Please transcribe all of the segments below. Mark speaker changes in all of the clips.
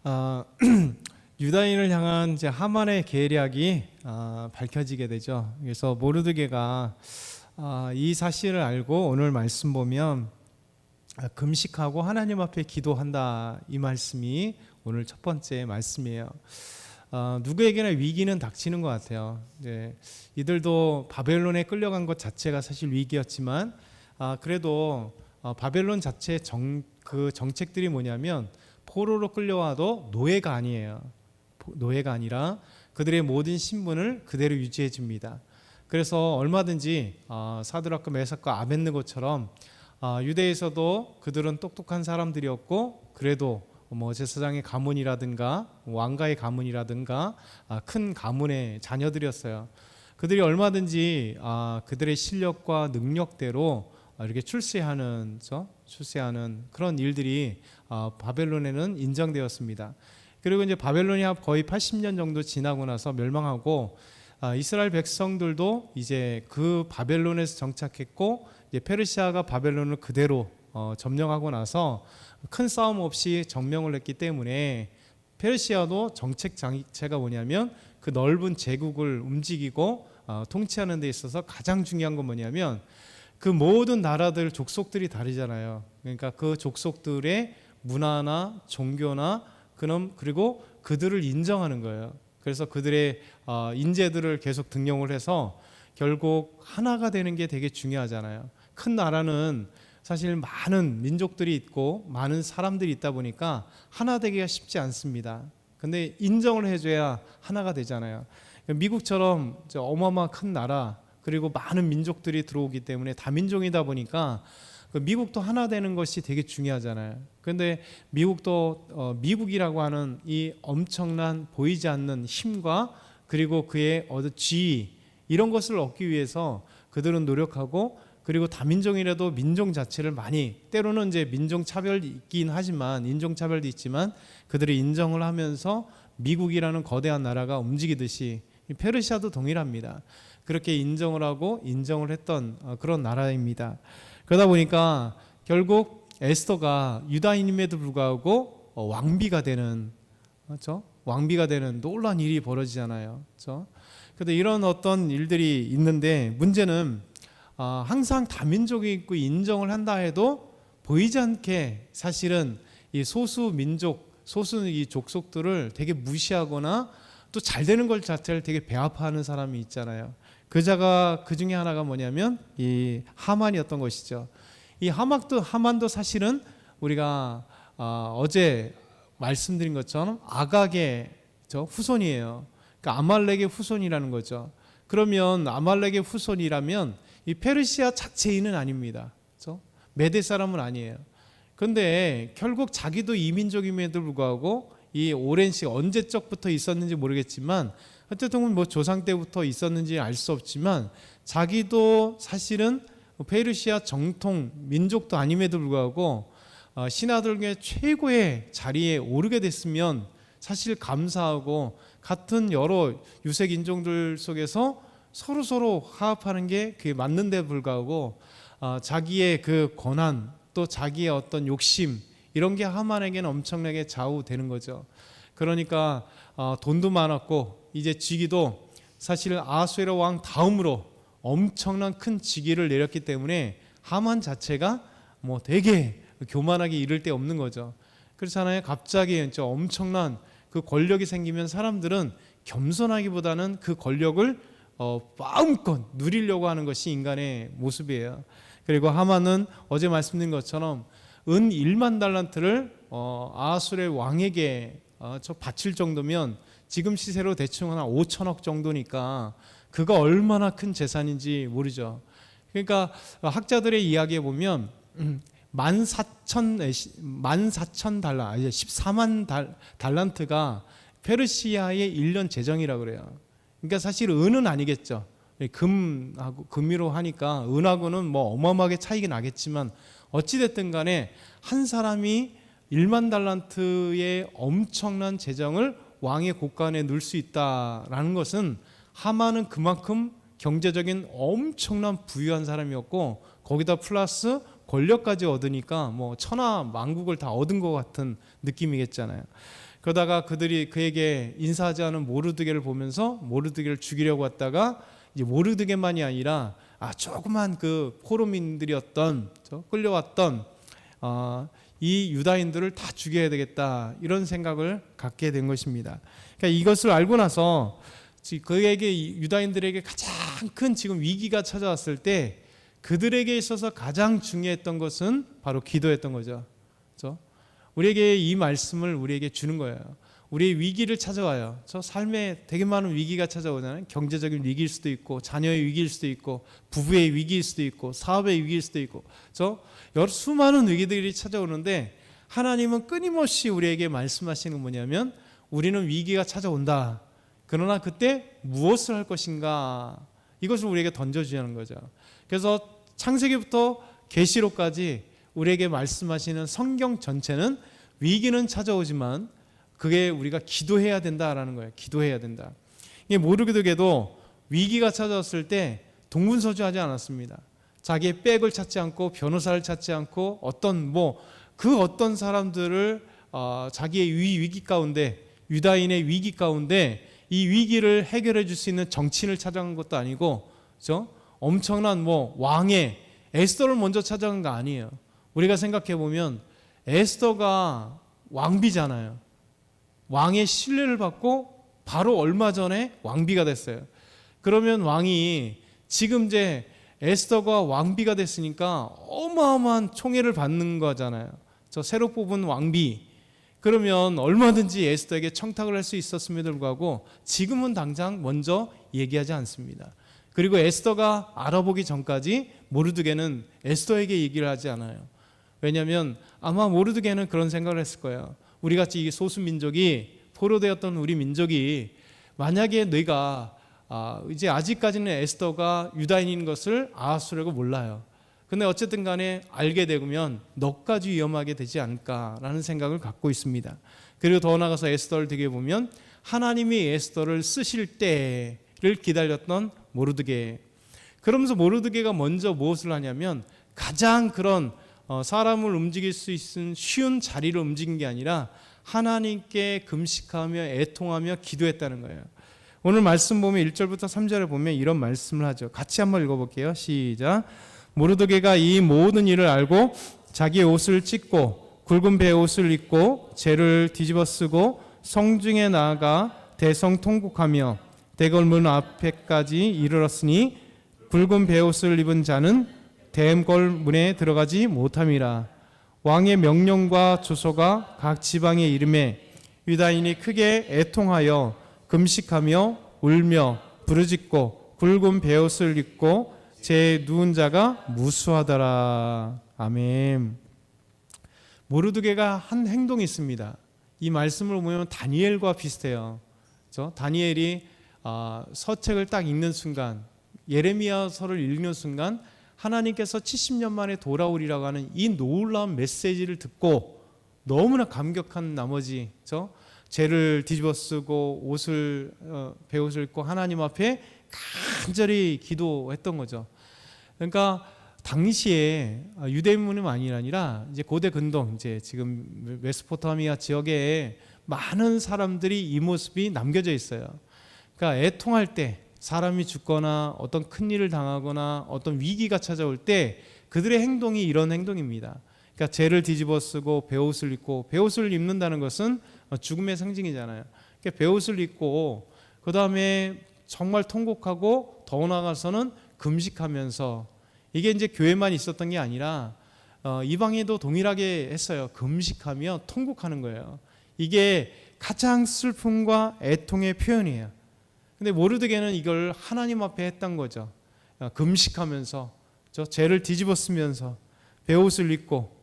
Speaker 1: 아, 유다인을 향한 이제 하만의 계략이 밝혀지게 되죠. 그래서 모르드게가 이 사실을 알고 오늘 말씀 보면 금식하고 하나님 앞에 기도한다, 이 말씀이 오늘 첫 번째 말씀이에요. 누구에게나 위기는 닥치는 것 같아요. 이들도 바벨론에 끌려간 것 자체가 사실 위기였지만 그래도 바벨론 자체의 그 정책들이 뭐냐면 포로로 끌려와도 노예가 아니에요. 노예가 아니라 그들의 모든 신분을 그대로 유지해 줍니다. 그래서 얼마든지 사드락과 메삭과 아벳느고처럼 유대에서도 그들은 똑똑한 사람들이었고 그래도 뭐 제사장의 가문이라든가 왕가의 가문이라든가 큰 가문의 자녀들이었어요. 그들이 얼마든지 그들의 실력과 능력대로 이렇게 출세하는 그런 일들이 바벨론에는 인정되었습니다. 그리고 이제 바벨론이 거의 80년 정도 지나고 나서 멸망하고 이스라엘 백성들도 이제 그 바벨론에서 정착했고 이제 페르시아가 바벨론을 그대로 점령하고 나서 큰 싸움 없이 점령을 했기 때문에 페르시아도 정책 자체가 뭐냐면 그 넓은 제국을 움직이고 통치하는 데 있어서 가장 중요한 건 뭐냐면 그 모든 나라들 족속들이 다르잖아요. 그러니까 그 족속들의 문화나 종교나 그리고 그들을 인정하는 거예요. 그래서 그들의 인재들을 계속 등용을 해서 결국 하나가 되는 게 되게 중요하잖아요. 큰 나라는 사실 많은 민족들이 있고 많은 사람들이 있다 보니까 하나 되기가 쉽지 않습니다. 근데 인정을 해줘야 하나가 되잖아요. 미국처럼 어마어마한 큰 나라 그리고 많은 민족들이 들어오기 때문에 다민족이다 보니까 미국도 하나 되는 것이 되게 중요하잖아요. 그런데 미국도 미국이라고 하는 이 엄청난 보이지 않는 힘과 그리고 그의 지위 이런 것을 얻기 위해서 그들은 노력하고 그리고 다민족이라도 민족 자체를 많이 때로는 이제 민족 차별이 있긴 하지만 인종 차별도 있지만 그들이 인정을 하면서 미국이라는 거대한 나라가 움직이듯이 페르시아도 동일합니다. 그렇게 인정을 하고 인정을 했던 그런 나라입니다. 그러다 보니까 결국 에스더가 유다인임에도 불구하고 왕비가 되는, 그렇죠? 왕비가 되는 놀라운 일이 벌어지잖아요. 그렇죠? 그런데 이런 어떤 일들이 있는데 문제는 항상 다민족이 있고 인정을 한다 해도 보이지 않게 사실은 이 소수 민족, 소수 이 족속들을 되게 무시하거나 또 잘 되는 것 자체를 되게 배아파하는 사람이 있잖아요. 그 중에 하나가 뭐냐면 이 하만이었던 것이죠. 이 하만도 사실은 우리가 어제 말씀드린 것처럼 아각의 후손이에요. 그러니까 아말렉의 후손이라는 거죠. 그러면 아말렉의 후손이라면 이 페르시아 자체인은 아닙니다. 그렇죠? 메대 사람은 아니에요. 그런데 결국 자기도 이민족임에도 불구하고 이 오랜 시간 언제적부터 있었는지 모르겠지만 어쨌든 뭐 조상 때부터 있었는지 알 수 없지만 자기도 사실은 페르시아 정통 민족도 아님에도 불구하고 신하들의 최고의 자리에 오르게 됐으면 사실 감사하고 같은 여러 유색 인종들 속에서 서로 화합하는 게 그게 맞는데 불구하고 자기의 그 권한 또 자기의 어떤 욕심 이런 게 하만에게는 엄청나게 좌우되는 거죠. 그러니까 돈도 많았고 이제 직위도 사실 아하수에로 왕 다음으로 엄청난 큰 직위를 내렸기 때문에 하만 자체가 뭐 되게 교만하게 이를 데 없는 거죠. 그렇잖아요. 갑자기 엄청난 그 권력이 생기면 사람들은 겸손하기보다는 그 권력을 마음껏 누리려고 하는 것이 인간의 모습이에요. 그리고 하만은 어제 말씀드린 것처럼 은 1만 달란트를 아하수의 왕에게 바칠 정도면 지금 시세로 대충 한 5천억 정도니까 그가 얼마나 큰 재산인지 모르죠. 그러니까 학자들의 이야기에 보면 14,000 달러, 14만 달란트가 페르시아의 1년 재정이라고 그래요. 그러니까 사실 은은 아니겠죠. 금으로 하니까 은하고는 뭐 어마어마하게 차이가 나겠지만 어찌됐든 간에 한 사람이 1만 달란트의 엄청난 재정을 왕의 곳간에 넣을 수 있다라는 것은 하만은 그만큼 경제적인 엄청난 부유한 사람이었고 거기다 플러스 권력까지 얻으니까 뭐 천하 만국을 다 얻은 것 같은 느낌이겠잖아요. 그러다가 그들이 그에게 인사하지 않은 모르드게를 보면서 모르드게를 죽이려고 왔다가 이제 모르드게만이 아니라 조그만 그 포로민들이었던 끌려왔던 이 유다인들을 다 죽여야 되겠다, 이런 생각을 갖게 된 것입니다. 그러니까 이것을 알고 나서 그에게, 유다인들에게 가장 큰 지금 위기가 찾아왔을 때 그들에게 있어서 가장 중요했던 것은 바로 기도였던 거죠. 그렇죠? 우리에게 이 말씀을 우리에게 주는 거예요. 우리의 위기를 찾아와요. 저 삶에 되게 많은 위기가 찾아오잖아요. 경제적인 위기일 수도 있고, 자녀의 위기일 수도 있고, 부부의 위기일 수도 있고, 사업의 위기일 수도 있고, 여러 수많은 위기들이 찾아오는데 하나님은 끊임없이 우리에게 말씀하시는 건 뭐냐면, 우리는 위기가 찾아온다. 그러나 그때 무엇을 할 것인가, 이것을 우리에게 던져주자는 거죠. 그래서 창세기부터 계시록까지 우리에게 말씀하시는 성경 전체는 위기는 찾아오지만 그게 우리가 기도해야 된다라는 거예요. 기도해야 된다. 이게 모르게도 위기가 찾아왔을 때 동분서주하지 않았습니다. 자기의 백을 찾지 않고, 변호사를 찾지 않고, 어떤 사람들을 자기의 위기 가운데, 유다인의 위기 가운데 이 위기를 해결해 줄 수 있는 정치인을 찾아간 것도 아니고, 그렇죠? 엄청난 왕의 에스더를 먼저 찾아간 거 아니에요. 우리가 생각해 보면 에스더가 왕비잖아요. 왕의 신뢰를 받고 바로 얼마 전에 왕비가 됐어요. 그러면 왕이 지금 이제 에스더가 왕비가 됐으니까 어마어마한 총애를 받는 거잖아요. 저 새로 뽑은 왕비. 그러면 얼마든지 에스더에게 청탁을 할 수 있었음에도 불구하고 지금은 당장 먼저 얘기하지 않습니다. 그리고 에스더가 알아보기 전까지 모르드게는 에스더에게 얘기를 하지 않아요. 왜냐하면 아마 모르드게는 그런 생각을 했을 거예요. 우리같이 이 소수민족이, 포로되었던 우리 민족이, 만약에 너희가 이제 아직까지는 에스더가 유다인인 것을 아하수에게 몰라요. 근데 어쨌든 간에 알게 되면 너까지 위험하게 되지 않을까라는 생각을 갖고 있습니다. 그리고 더 나아가서 에스더를 되게 보면 하나님이 에스더를 쓰실 때를 기다렸던 모르드게. 그러면서 모르드게가 먼저 무엇을 하냐면 가장 그런 사람을 움직일 수 있는 쉬운 자리를 움직인 게 아니라 하나님께 금식하며 애통하며 기도했다는 거예요. 오늘 말씀 보면 1절부터 3절에 보면 이런 말씀을 하죠. 같이 한번 읽어볼게요. 시작. 모르드게가 이 모든 일을 알고 자기의 옷을 찢고 굵은 베옷을 입고 재를 뒤집어 쓰고 성중에 나아가 대성통곡하며 대궐문 앞에까지 이르렀으니 굵은 베옷을 입은 자는 대궐문에 들어가지 못함이라. 왕의 명령과 조서가 각 지방에 이름에 유다인이 크게 애통하여 금식하며 울며 부르짖고 굵은 베옷을 입고 제 누운 자가 무수하더라. 아멘. 모르드게가 한 행동이 있습니다. 이 말씀을 보면 다니엘과 비슷해요. 그렇죠? 다니엘이 서책을 딱 읽는 순간, 예레미야서를 읽는 순간 하나님께서 70년 만에 돌아오리라고 하는 이 놀라운 메시지를 듣고 너무나 감격한 나머지, 그렇죠? 죄를 뒤집어 쓰고 베옷을 입고 하나님 앞에 간절히 기도했던 거죠. 그러니까 당시에 유대인뿐만이 아니라 이제 고대 근동, 이제 지금 메소포타미아 지역에 많은 사람들이 이 모습이 남겨져 있어요. 그러니까 애통할 때, 사람이 죽거나 어떤 큰 일을 당하거나 어떤 위기가 찾아올 때 그들의 행동이 이런 행동입니다. 그러니까 재를 뒤집어 쓰고 베옷을 입고, 베옷을 입는다는 것은 죽음의 상징이잖아요. 그러니까 베옷을 입고 그 다음에 정말 통곡하고 더 나아가서는 금식하면서, 이게 이제 교회만 있었던 게 아니라 이방인도 동일하게 했어요. 금식하며 통곡하는 거예요. 이게 가장 슬픔과 애통의 표현이에요. 근데 모르드게는 이걸 하나님 앞에 했던 거죠. 금식하면서, 죄를 뒤집어 쓰면서 베옷을 입고,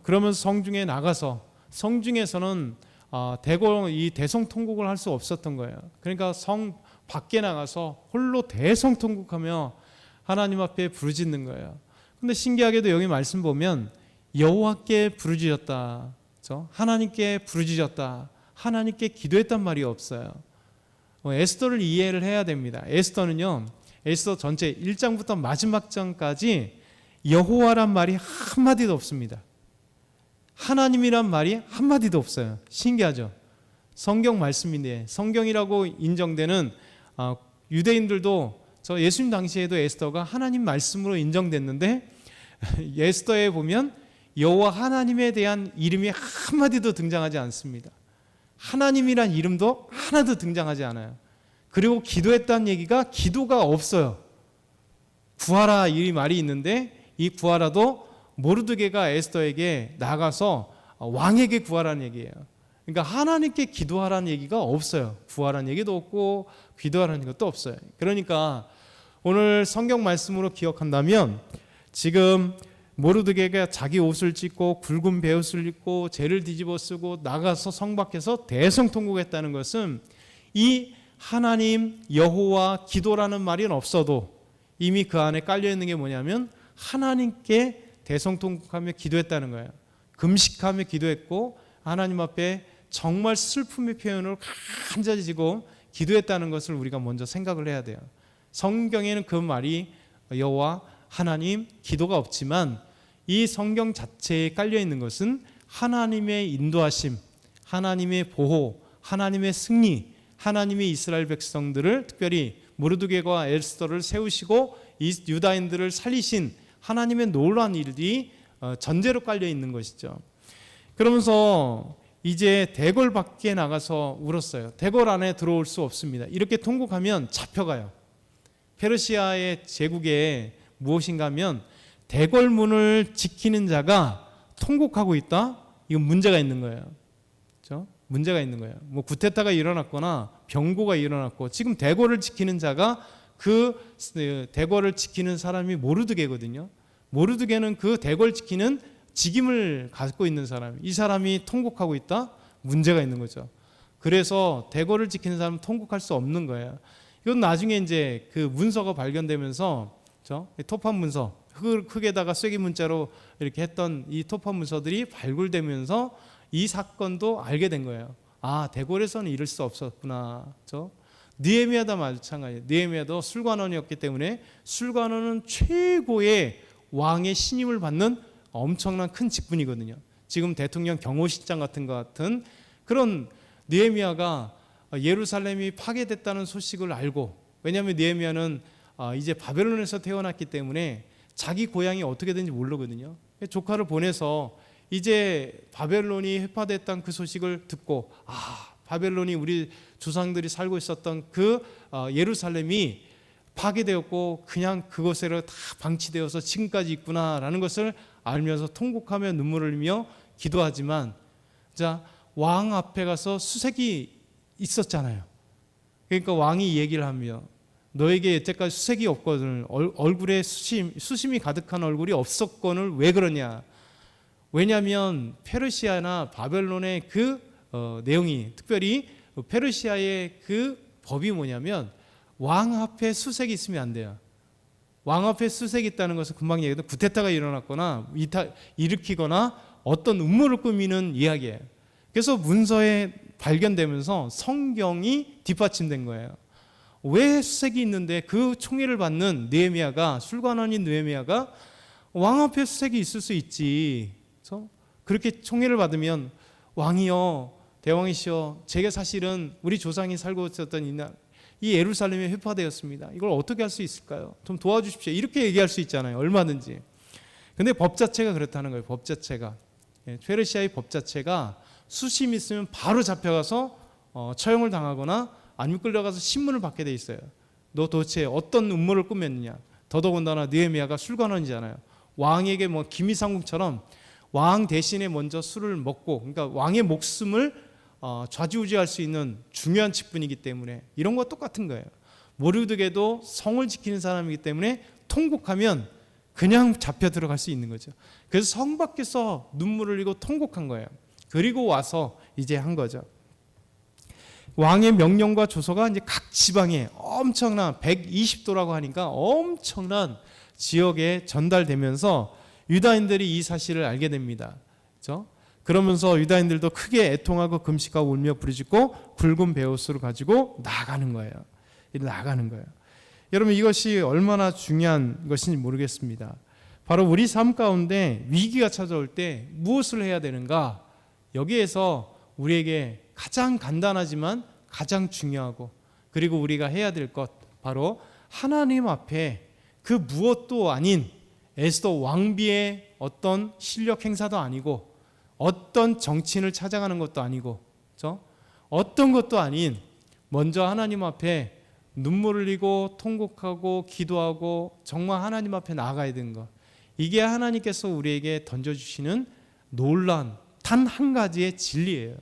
Speaker 1: 그러면서 성중에 나가서, 성중에서는 이 대성통곡을 할 수 없었던 거예요. 그러니까 성 밖에 나가서 홀로 대성통곡하며 하나님 앞에 부르짖는 거예요. 근데 신기하게도 여기 말씀 보면 여호와께 부르짖었다, 하나님께 부르짖었다, 하나님께 기도했단 말이 없어요. 에스더를 이해를 해야 됩니다. 에스더는요, 에스더 전체 1장부터 마지막 장까지 여호와란 말이 한마디도 없습니다. 하나님이란 말이 한마디도 없어요. 신기하죠? 성경 말씀인데 성경이라고 인정되는 유대인들도 저 예수님 당시에도 에스더가 하나님 말씀으로 인정됐는데 에스더에 보면 여호와 하나님에 대한 이름이 한마디도 등장하지 않습니다. 하나님이란 이름도 하나도 등장하지 않아요. 그리고 기도했다는 얘기가 기도가 없어요. 구하라 이 말이 있는데 이 구하라도 모르드게가 에스더에게 나가서 왕에게 구하라는 얘기예요. 그러니까 하나님께 기도하라는 얘기가 없어요. 구하라는 얘기도 없고 기도하라는 것도 없어요. 그러니까 오늘 성경 말씀으로 기억한다면 지금 모르드게가 자기 옷을 찢고 굵은 베옷을 입고 죄를 뒤집어 쓰고 나가서 성 밖에서 대성통곡했다는 것은 이 하나님 여호와 기도라는 말이 없어도 이미 그 안에 깔려 있는 게 뭐냐면 하나님께 대성통곡하며 기도했다는 거예요. 금식하며 기도했고 하나님 앞에 정말 슬픔의 표현을 간절히 지고 기도했다는 것을 우리가 먼저 생각을 해야 돼요. 성경에는 그 말이 여호와 하나님 기도가 없지만 이 성경 자체에 깔려 있는 것은 하나님의 인도하심, 하나님의 보호, 하나님의 승리, 하나님이 이스라엘 백성들을 특별히 모르드게와 에스더를 세우시고 유다인들을 살리신 하나님의 놀라운 일들이 전제로 깔려 있는 것이죠. 그러면서 이제 대궐 밖에 나가서 울었어요. 대궐 안에 들어올 수 없습니다. 이렇게 통곡하면 잡혀가요. 페르시아의 제국에 무엇인가 하면 대궐문을 지키는 자가 통곡하고 있다? 이건 문제가 있는 거예요. 그렇죠? 문제가 있는 거예요. 뭐 구테타가 일어났거나 병고가 일어났고 지금 대궐을 지키는 자가 그 대궐을 지키는 사람이 모르드게거든요. 모르드게는 그 대궐 지키는 직임을 갖고 있는 사람. 이 사람이 통곡하고 있다? 문제가 있는 거죠. 그래서 대궐을 지키는 사람은 통곡할 수 없는 거예요. 이건 나중에 이제 그 문서가 발견되면서 그렇죠? 토판 문서 흙에다가 쐐기 문자로 이렇게 했던 이 토판 문서들이 발굴되면서 이 사건도 알게 된 거예요. 아, 대궐에서는 이럴 수 없었구나. 그렇죠? 느헤미야도 마찬가지예요. 느헤미야도 술관원이었기 때문에 술관원은 최고의 왕의 신임을 받는 엄청난 큰 직분이거든요. 지금 대통령 경호실장 같은 것 같은 그런 느헤미야가 예루살렘이 파괴됐다는 소식을 알고, 왜냐하면 느헤미야는 이제 바벨론에서 태어났기 때문에 자기 고향이 어떻게 되는지 모르거든요. 조카를 보내서 이제 바벨론이 회파됐다는 그 소식을 듣고 바벨론이 우리 조상들이 살고 있었던 그 예루살렘이 파괴되었고 그냥 그것으로 다 방치되어서 지금까지 있구나라는 것을 알면서 통곡하며 눈물을 흘리며 기도하지만 왕 앞에 가서 수색이 있었잖아요. 그러니까 왕이 얘기를 하며 너에게 여태까지 수색이 없거든, 얼굴에 수심이 가득한 얼굴이 없었거늘 왜 그러냐. 왜냐하면 페르시아나 바벨론의 그 내용이, 특별히 페르시아의 그 법이 뭐냐면 왕 앞에 수색이 있으면 안 돼요. 왕 앞에 수색이 있다는 것은 금방 얘기했던 구테타가 일어났거나 일으키거나 어떤 음모를 꾸미는 이야기예요. 그래서 문서에 발견되면서 성경이 뒷받침된 거예요. 왜 수색이 있는데 그 총애를 받는 느헤미야가, 술관원인 느헤미야가 왕 앞에 수색이 있을 수 있지. 그래서 그렇게 총애를 받으면 왕이여, 대왕이시여, 제가 사실은 우리 조상이 살고 있었던 이 예루살렘이 회파되었습니다. 이걸 어떻게 할 수 있을까요? 좀 도와주십시오. 이렇게 얘기할 수 있잖아요. 얼마든지. 근데 법 자체가 그렇다는 거예요. 법 자체가. 페르시아의 법 자체가 수심 있으면 바로 잡혀가서 처형을 당하거나 아니면 끌려가서 신문을 받게 돼 있어요. 너 도대체 어떤 음모를 꾸몄느냐. 더더군다나 느헤미야가 술관원이잖아요. 왕에게 뭐 기미상궁처럼 왕 대신에 먼저 술을 먹고, 그러니까 왕의 목숨을 좌지우지할 수 있는 중요한 직분이기 때문에 이런 거 똑같은 거예요. 모르드게도 성을 지키는 사람이기 때문에 통곡하면 그냥 잡혀 들어갈 수 있는 거죠. 그래서 성 밖에서 눈물을 흘리고 통곡한 거예요. 그리고 와서 이제 한 거죠. 왕의 명령과 조서가 이제 각 지방에 엄청난 120도라고 하니까 엄청난 지역에 전달되면서 유다인들이 이 사실을 알게 됩니다. 그렇죠? 그러면서 유다인들도 크게 애통하고 금식하고 울며 부르짖고 굵은 베옷으로 가지고 나가는 거예요. 나가는 거예요. 여러분, 이것이 얼마나 중요한 것인지 모르겠습니다. 바로 우리 삶 가운데 위기가 찾아올 때 무엇을 해야 되는가? 여기에서 우리에게 가장 간단하지만 가장 중요하고, 그리고 우리가 해야 될 것, 바로 하나님 앞에 그 무엇도 아닌 에스더 왕비의 어떤 실력 행사도 아니고, 어떤 정치인을 찾아가는 것도 아니고, 그렇죠? 어떤 것도 아닌 먼저 하나님 앞에 눈물 흘리고 통곡하고 기도하고 정말 하나님 앞에 나아가야 되는 것, 이게 하나님께서 우리에게 던져주시는 놀라운 단 한 가지의 진리예요.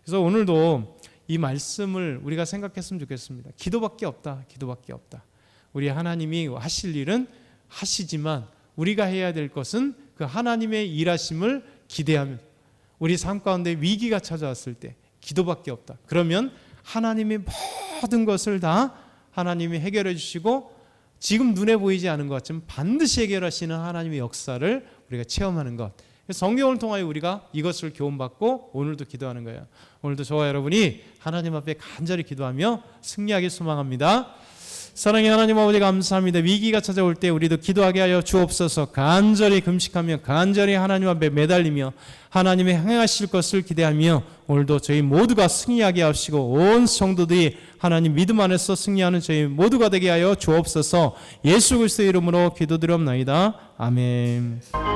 Speaker 1: 그래서 오늘도 이 말씀을 우리가 생각했으면 좋겠습니다. 기도밖에 없다. 기도밖에 없다. 우리 하나님이 하실 일은 하시지만 우리가 해야 될 것은 그 하나님의 일하심을 기대하면, 우리 삶 가운데 위기가 찾아왔을 때 기도밖에 없다. 그러면 하나님이 모든 것을 다 하나님이 해결해 주시고, 지금 눈에 보이지 않은 것 같지만 반드시 해결하시는 하나님의 역사를 우리가 체험하는 것, 성경을 통하여 우리가 이것을 교훈받고 오늘도 기도하는 거예요. 오늘도 저와 여러분이 하나님 앞에 간절히 기도하며 승리하길 소망합니다. 사랑의 하나님 아버지, 감사합니다. 위기가 찾아올 때 우리도 기도하게 하여 주옵소서. 간절히 금식하며 간절히 하나님 앞에 매달리며 하나님의 행하실 것을 기대하며 오늘도 저희 모두가 승리하게 하시고 온 성도들이 하나님 믿음 안에서 승리하는 저희 모두가 되게 하여 주옵소서. 예수 그리스도의 이름으로 기도드리옵나이다. 아멘.